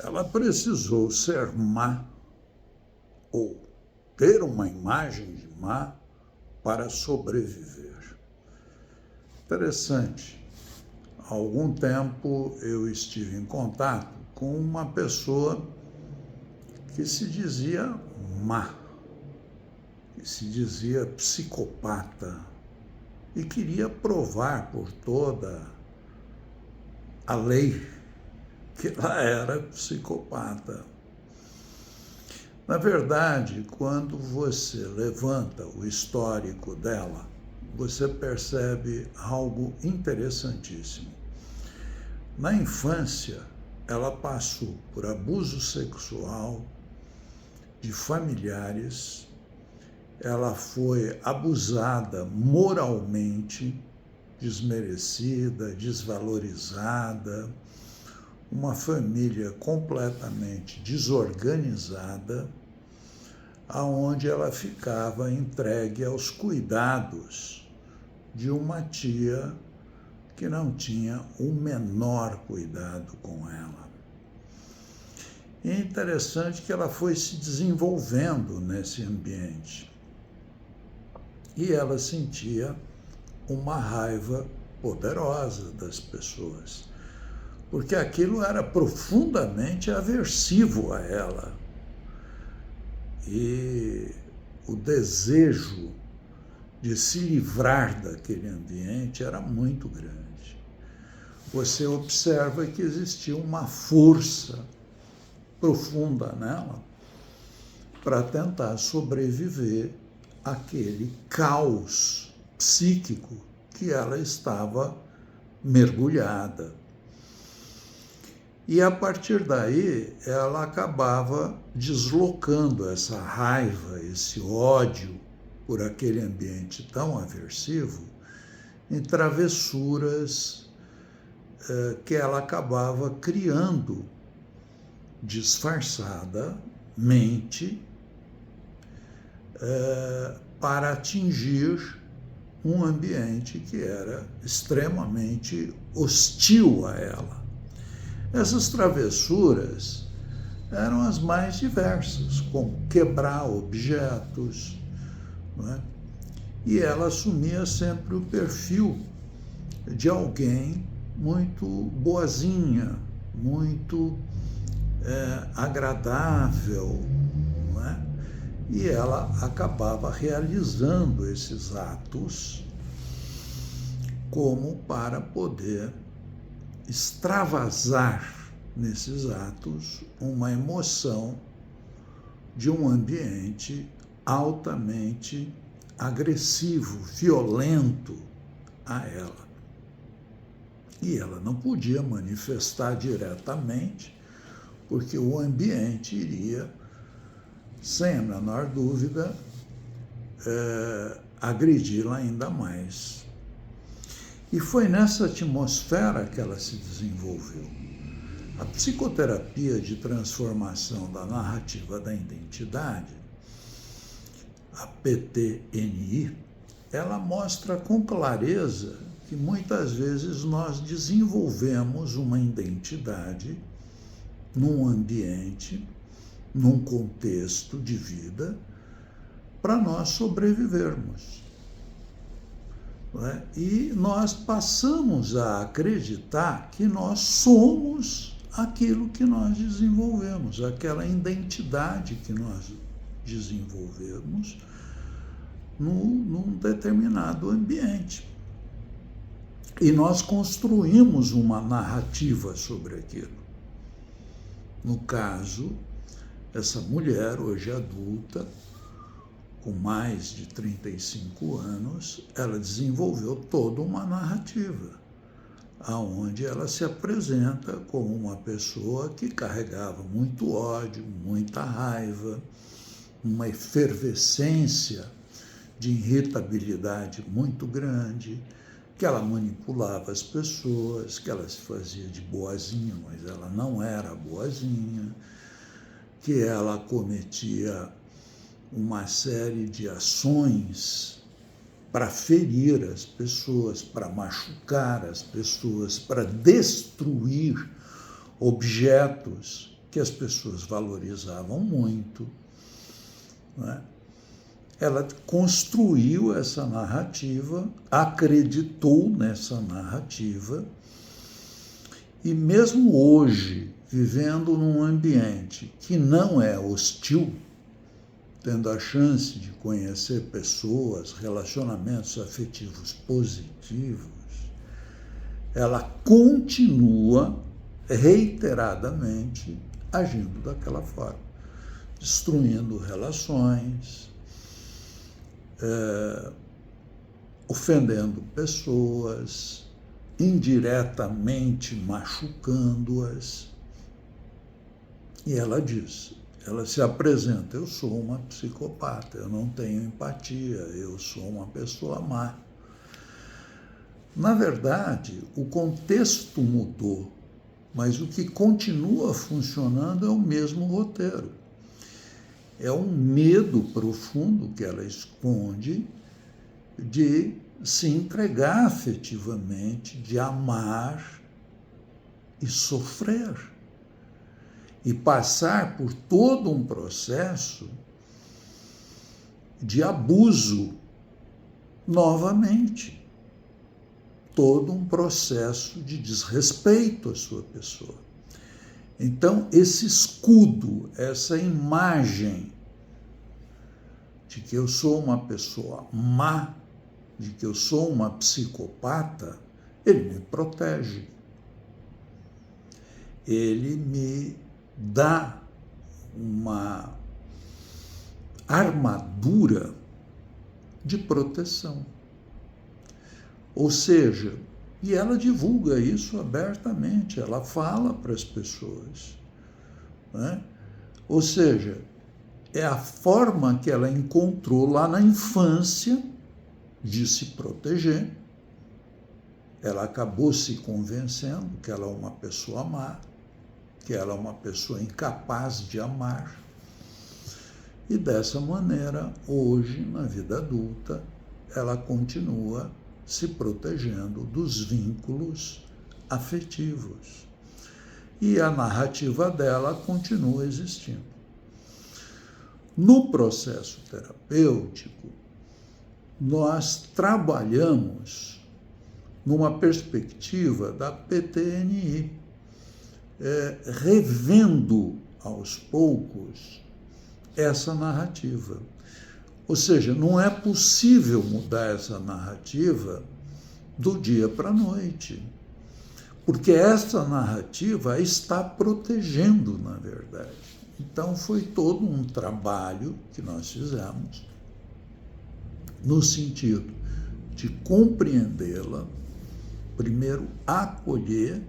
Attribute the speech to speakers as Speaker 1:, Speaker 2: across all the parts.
Speaker 1: ela precisou ser má ou ter uma imagem de má para sobreviver. Interessante. Há algum tempo eu estive em contato com uma pessoa que se dizia má, que se dizia psicopata e queria provar por toda a lei que ela era psicopata. Na verdade, quando você levanta o histórico dela, você percebe algo interessantíssimo. Na infância, ela passou por abuso sexual de familiares, ela foi abusada moralmente, desmerecida, desvalorizada, uma família completamente desorganizada, aonde ela ficava entregue aos cuidados de uma tia que não tinha o menor cuidado com ela. E é interessante que ela foi se desenvolvendo nesse ambiente. E ela sentia uma raiva poderosa das pessoas, porque aquilo era profundamente aversivo a ela. E o desejo de se livrar daquele ambiente era muito grande. Você observa que existia uma força profunda nela para tentar sobreviver àquele caos psíquico que ela estava mergulhada. E a partir daí ela acabava deslocando essa raiva, esse ódio por aquele ambiente tão aversivo em travessuras que ela acabava criando disfarçadamente para atingir um ambiente que era extremamente hostil a ela. Essas travessuras eram as mais diversas, como quebrar objetos, não é? E ela assumia sempre o perfil de alguém muito boazinha, muito agradável, não é? E ela acabava realizando esses atos como para poder extravasar nesses atos uma emoção de um ambiente altamente agressivo, violento a ela. E ela não podia manifestar diretamente, porque o ambiente iria, sem a menor dúvida, agredi-la ainda mais. E foi nessa atmosfera que ela se desenvolveu. A psicoterapia de transformação da narrativa da identidade, a PTNI, ela mostra com clareza que muitas vezes nós desenvolvemos uma identidade num ambiente, num contexto de vida, para nós sobrevivermos. E nós passamos a acreditar que nós somos aquilo que nós desenvolvemos, aquela identidade que nós desenvolvemos num determinado ambiente. E nós construímos uma narrativa sobre aquilo. No caso, essa mulher, hoje adulta, com mais de 35 anos, ela desenvolveu toda uma narrativa, onde ela se apresenta como uma pessoa que carregava muito ódio, muita raiva, uma efervescência de irritabilidade muito grande, que ela manipulava as pessoas, que ela se fazia de boazinha, mas ela não era boazinha, que ela cometia uma série de ações para ferir as pessoas, para machucar as pessoas, para destruir objetos que as pessoas valorizavam muito, né? Ela construiu essa narrativa, acreditou nessa narrativa, e mesmo hoje, vivendo num ambiente que não é hostil, tendo a chance de conhecer pessoas, relacionamentos afetivos positivos, ela continua reiteradamente agindo daquela forma, destruindo relações, ofendendo pessoas, indiretamente machucando-as. E ela diz, ela se apresenta, eu sou uma psicopata, eu não tenho empatia, eu sou uma pessoa má. Na verdade, o contexto mudou, mas o que continua funcionando é o mesmo roteiro. É um medo profundo que ela esconde de se entregar afetivamente, de amar e sofrer, e passar por todo um processo de abuso novamente, todo um processo de desrespeito à sua pessoa. Então, esse escudo, essa imagem de que eu sou uma pessoa má, de que eu sou uma psicopata, ele me protege. Ele me dá uma armadura de proteção. Ou seja, e ela divulga isso abertamente, ela fala para as pessoas, né? Ou seja, é a forma que ela encontrou lá na infância de se proteger. Ela acabou se convencendo que ela é uma pessoa má, que ela é uma pessoa incapaz de amar. E dessa maneira, hoje, na vida adulta, ela continua se protegendo dos vínculos afetivos. E a narrativa dela continua existindo. No processo terapêutico, nós trabalhamos numa perspectiva da PTNI, revendo aos poucos essa narrativa. Ou seja, não é possível mudar essa narrativa do dia para a noite, porque essa narrativa está protegendo, na verdade. Então, foi todo um trabalho que nós fizemos no sentido de compreendê-la, primeiro acolher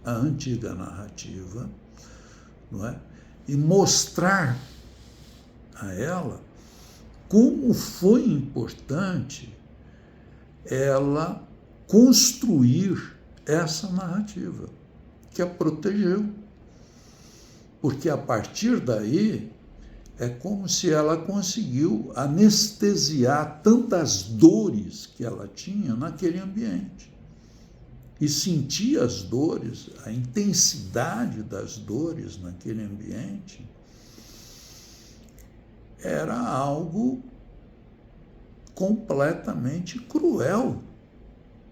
Speaker 1: a antiga narrativa, não é? E mostrar a ela como foi importante ela construir essa narrativa, que a protegeu. Porque a partir daí é como se ela conseguiu anestesiar tantas dores que ela tinha naquele ambiente. E sentir as dores, a intensidade das dores naquele ambiente, era algo completamente cruel,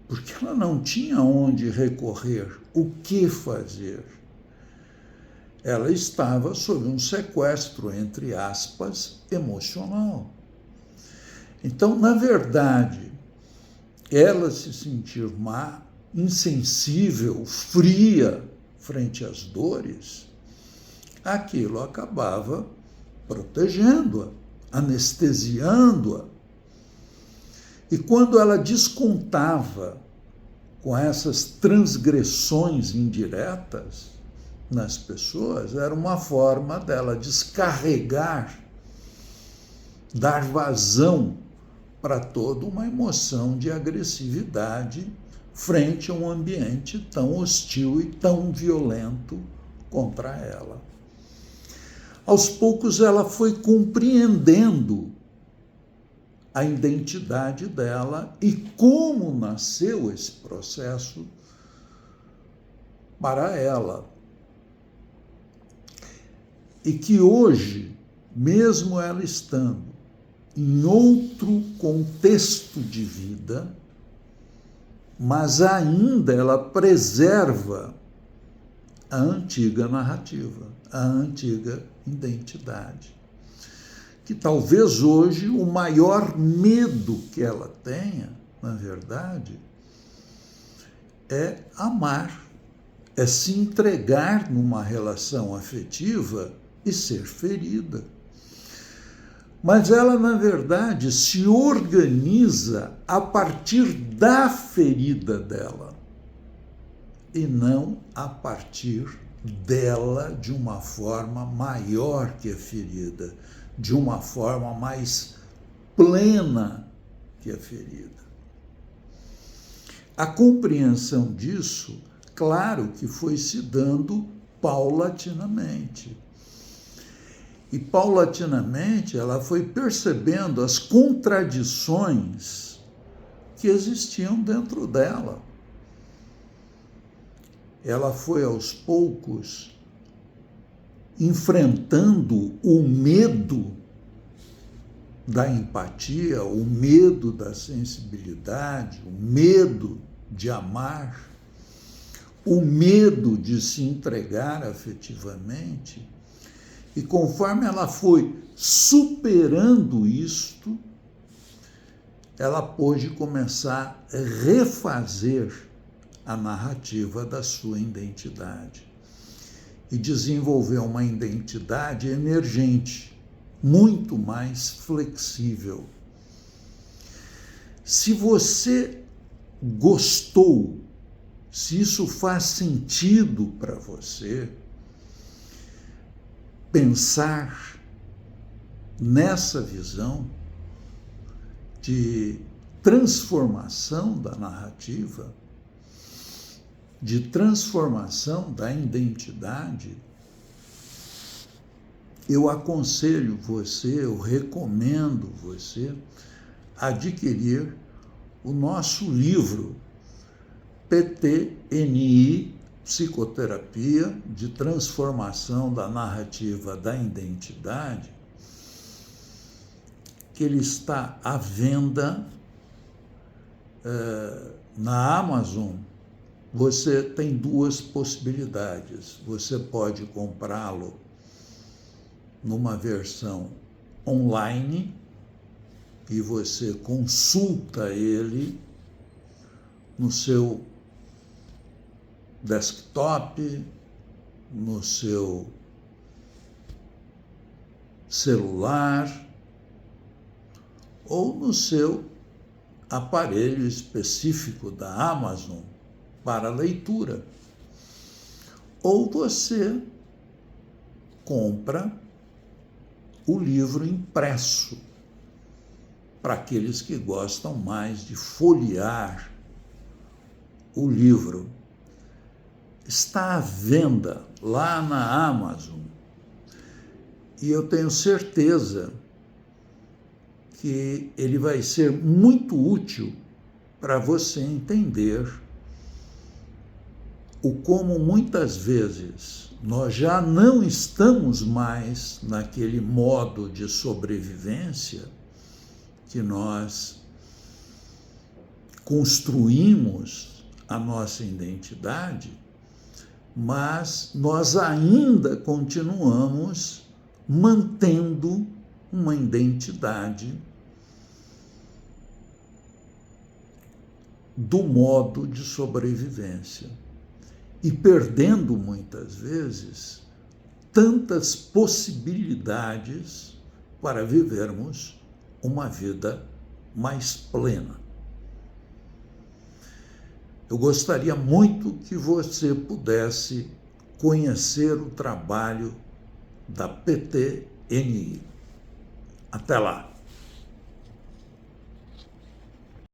Speaker 1: porque ela não tinha onde recorrer, o que fazer. Ela estava sob um sequestro, entre aspas, emocional. Então, na verdade, ela se sentir má, insensível, fria frente às dores, aquilo acabava protegendo-a, anestesiando-a. E quando ela descontava com essas transgressões indiretas nas pessoas, era uma forma dela descarregar, dar vazão para toda uma emoção de agressividade frente a um ambiente tão hostil e tão violento contra ela. Aos poucos ela foi compreendendo a identidade dela e como nasceu esse processo para ela. e que hoje, mesmo ela estando em outro contexto de vida, mas ainda ela preserva a antiga narrativa, a antiga identidade. Que talvez hoje o maior medo que ela tenha, na verdade, é amar, é se entregar numa relação afetiva e ser ferida. Mas ela, na verdade, se organiza a partir da ferida dela e não a partir dela de uma forma maior que a ferida, de uma forma mais plena que a ferida. A compreensão disso, claro que foi se dando paulatinamente. E paulatinamente ela foi percebendo as contradições que existiam dentro dela. Ela foi aos poucos enfrentando o medo da empatia, o medo da sensibilidade, o medo de amar, o medo de se entregar afetivamente. E conforme ela foi superando isto, ela pôde começar a refazer a narrativa da sua identidade e desenvolver uma identidade emergente, muito mais flexível. Se você gostou, se isso faz sentido para você, pensar nessa visão de transformação da narrativa, de transformação da identidade, eu aconselho você, eu recomendo você adquirir o nosso livro PTNI, Psicoterapia de Transformação da Narrativa da Identidade, que ele está à venda na Amazon. Você tem duas possibilidades. Você pode comprá-lo numa versão online e você consulta ele no seu desktop, no seu celular ou no seu aparelho específico da Amazon para leitura. Ou você compra o livro impresso, para aqueles que gostam mais de folhear o livro. Está à venda lá na Amazon e eu tenho certeza que ele vai ser muito útil para você entender o como muitas vezes nós já não estamos mais naquele modo de sobrevivência que nós construímos a nossa identidade, mas nós ainda continuamos mantendo uma identidade do modo de sobrevivência e perdendo muitas vezes tantas possibilidades para vivermos uma vida mais plena. Eu gostaria muito que você pudesse conhecer o trabalho da PTNI. Até lá!